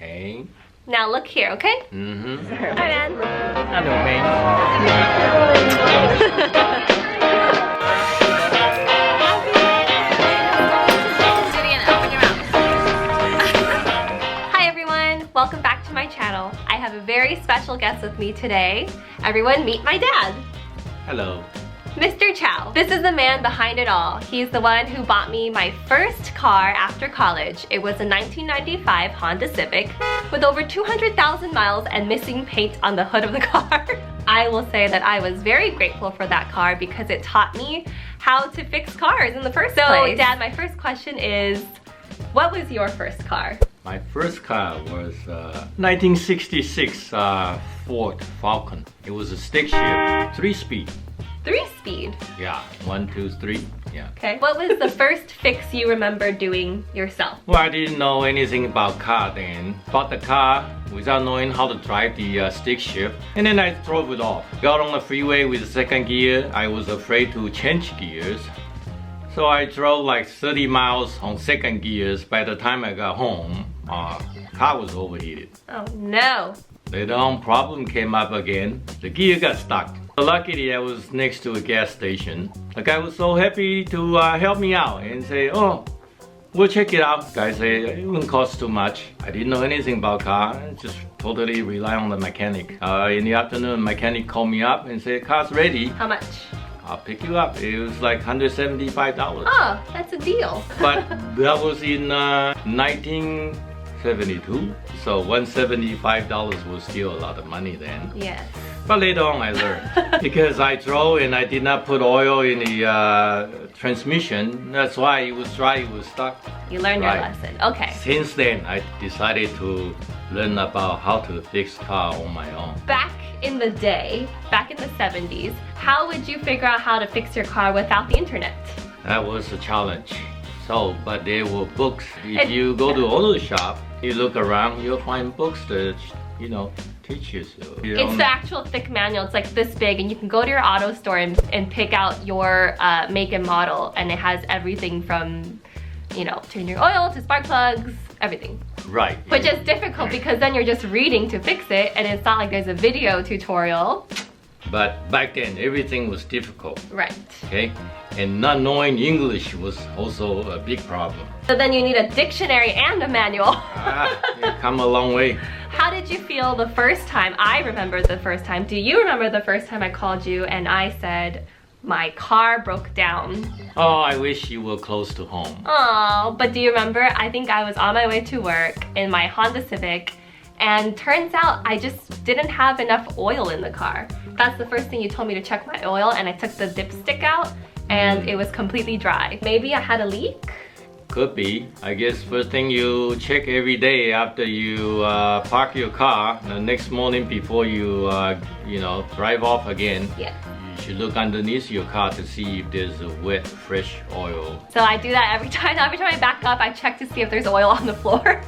Okay. Now look here, okay? Mm-hmm. Hi, man. Hello, man. Hi, everyone. Welcome back to my channel. I have a very special guest with me today. Everyone, meet my dad. Hello. Mr. Chow. This is the man behind it all. He's the one who bought me my first car after college. It was a 1995 Honda Civic with over 200,000 miles and missing paint on the hood of the car. I will say that I was very grateful for that car because it taught me how to fix cars in the first place. So, Dad, my first question is, what was your first car? My first car was 1966 Ford Falcon. It was a stick shift, 3-speed. 3-speed? Yeah, 1, 2, 3. Yeah. Okay. What was the first fix you remember doing yourself? Well, I didn't know anything about car then. Bought the car without knowing how to drive the stick shift, and then I drove it off. Got on the freeway with the second gear. I was afraid to change gears, so I drove like 30 miles on second gears. By the time I got home, car was overheated. Oh no. Later on, problem came up again. The gear got stuck. Luckily, I was next to a gas station. The guy was so happy to help me out and say, "Oh, we'll check it out." Guy said it wouldn't cost too much. I didn't know anything about car. I just totally rely on the mechanic. In the afternoon, mechanic called me up and said, "Car's ready. How much? I'll pick you up." It was like $175. Oh, that's a deal. But that was in 1972. So $175 was still a lot of money then. Yes. But later on I learned. Because I drove and I did not put oil in the transmission. That's why it was dry, it was stuck. You learned your lesson. Okay. Since then, I decided to learn about how to fix car on my own. Back in the day, back in the 70s, how would you figure out how to fix your car without the internet? That was a challenge. So, but there were books. If you go to auto shop, you look around, you'll find books that, you know, teach you. So, it's the actual thick manual. It's like this big, and you can go to your auto store and pick out your make and model, and it has everything from, you know, changing oil to spark plugs, everything. Right. Which is difficult because then you're just reading to fix it, and it's not like there's a video tutorial. But back then, everything was difficult. Right. Okay? And not knowing English was also a big problem. So then you need a dictionary and a manual. You've come a long way. How did you feel the first time? I remember the first time. Do you remember the first time I called you and I said, my car broke down? Oh, I wish you were close to home. Oh, but do you remember? I think I was on my way to work in my Honda Civic, and turns out I just didn't have enough oil in the car. That's the first thing you told me to check my oil, and I took the dipstick out and it was completely dry. Maybe I had a leak? Could be. I guess first thing you check every day after you park your car, the next morning before you, you know, drive off again. Yes. You should look underneath your car to see if there's a wet, fresh oil. So I do that every time. Every time I back up, I check to see if there's oil on the floor.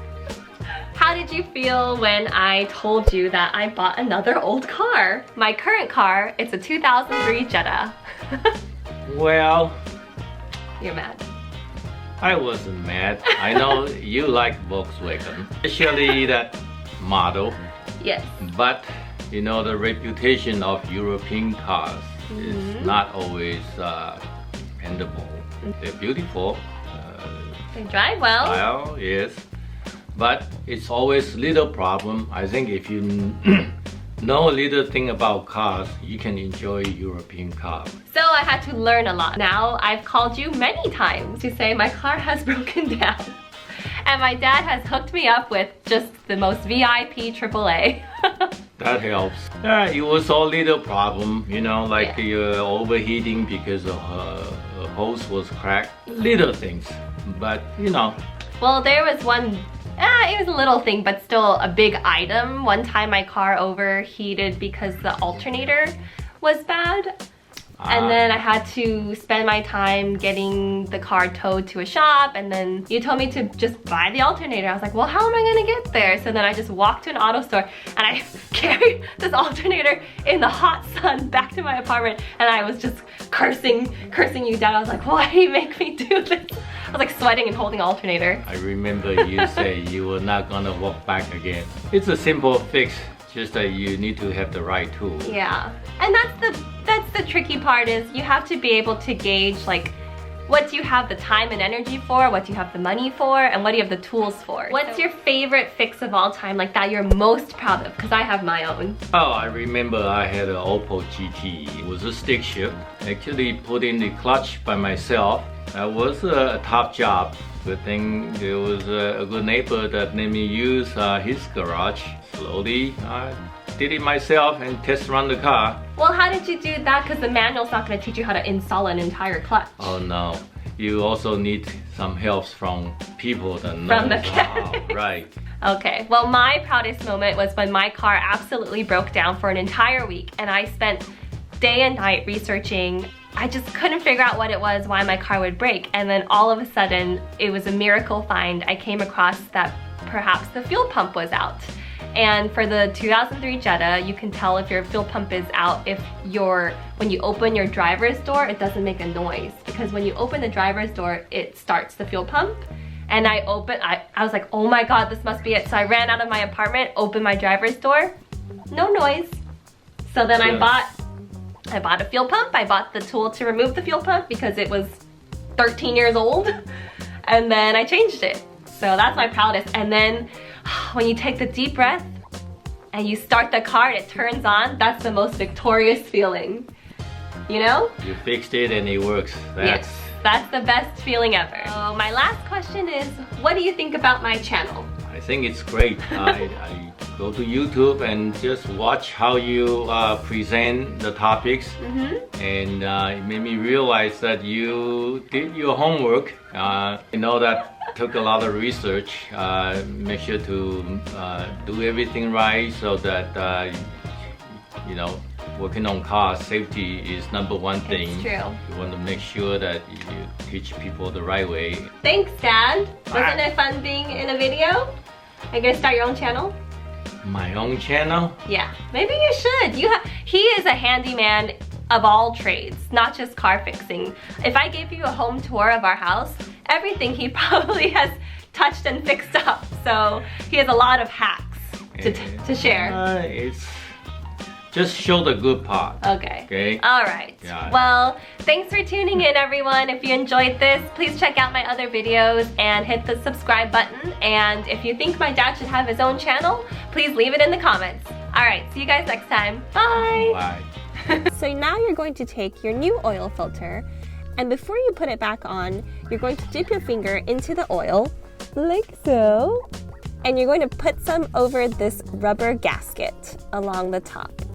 How did you feel when I told you that I bought another old car? My current car, it's a 2003 Jetta. Well, You're mad. I wasn't mad. I know you like Volkswagen, especially that model. Yes. But, you know, the reputation of European cars is not always dependable. They're beautiful. They drive well. Well, yes. But it's always little problem. I think if you know a little thing about cars, you can enjoy European cars. So I had to learn a lot. Now I've called you many times to say my car has broken down. And my dad has hooked me up with just the most VIP AAA. That helps. It was all little problem, you know, like overheating because the hose was cracked. Little things, but you know. Well, there was one, it was a little thing, but still a big item. One time my car overheated because the alternator was bad. And then I had to spend my time getting the car towed to a shop, and then you told me to just buy the alternator. I was like, well, how am I gonna get there? So then I just walked to an auto store and I carried this alternator in the hot sun back to my apartment, and I was just cursing you down. I was like, why do you make me do this? I was like sweating and holding alternator. I remember you say you were not gonna walk back again. It's a simple fix, just that you need to have the right tool. Yeah, and that's the tricky part, is you have to be able to gauge like what do you have the time and energy for, what do you have the money for, and what do you have the tools for. What's your favorite fix of all time, like that you're most proud of? Because I have my own. Oh, I remember I had an Opel GT. It was a stick shift. Actually put in the clutch by myself. That was a tough job. Good thing there was a good neighbor that let me use his garage. Slowly, I did it myself and test run the car. Well, how did you do that? Because the manual's not going to teach you how to install an entire clutch. Oh no, you also need some help from people that know From the how. Right. Okay, well, my proudest moment was when my car absolutely broke down for an entire week, and I spent day and night researching. I just couldn't figure out what it was, why my car would break, and then all of a sudden it was a miracle find. I came across that perhaps the fuel pump was out. And for the 2003 Jetta, you can tell if your fuel pump is out if when you open your driver's door, it doesn't make a noise. Because when you open the driver's door, it starts the fuel pump. And I was like, oh my God, this must be it. So I ran out of my apartment, opened my driver's door, no noise. So then I bought a fuel pump. I bought the tool to remove the fuel pump because it was 13 years old. And then I changed it. So that's my proudest. And then when you take the deep breath and you start the car and it turns on, that's the most victorious feeling. You know? You fixed it and it works. Yes, that's the best feeling ever. So my last question is, what do you think about my channel? I think it's great. I go to YouTube and just watch how you present the topics, and it made me realize that you did your homework. You know that took a lot of research. Make sure to do everything right so that you know, working on car safety is #1 thing. It's true. You want to make sure that you teach people the right way. Thanks, Dad. Wasn't it fun being in a video? Are you gonna start your own channel? My own channel? Yeah, maybe you should. He is a handyman of all trades, not just car fixing. If I gave you a home tour of our house, everything he probably has touched and fixed up. So he has a lot of hacks to share. It's just show the good part. Okay. All right. Yeah. Well, thanks for tuning in, everyone. If you enjoyed this, please check out my other videos and hit the subscribe button. And if you think my dad should have his own channel, please leave it in the comments. All right. See you guys next time. Bye. Bye. So now you're going to take your new oil filter, and before you put it back on, you're going to dip your finger into the oil, like so, and you're going to put some over this rubber gasket along the top.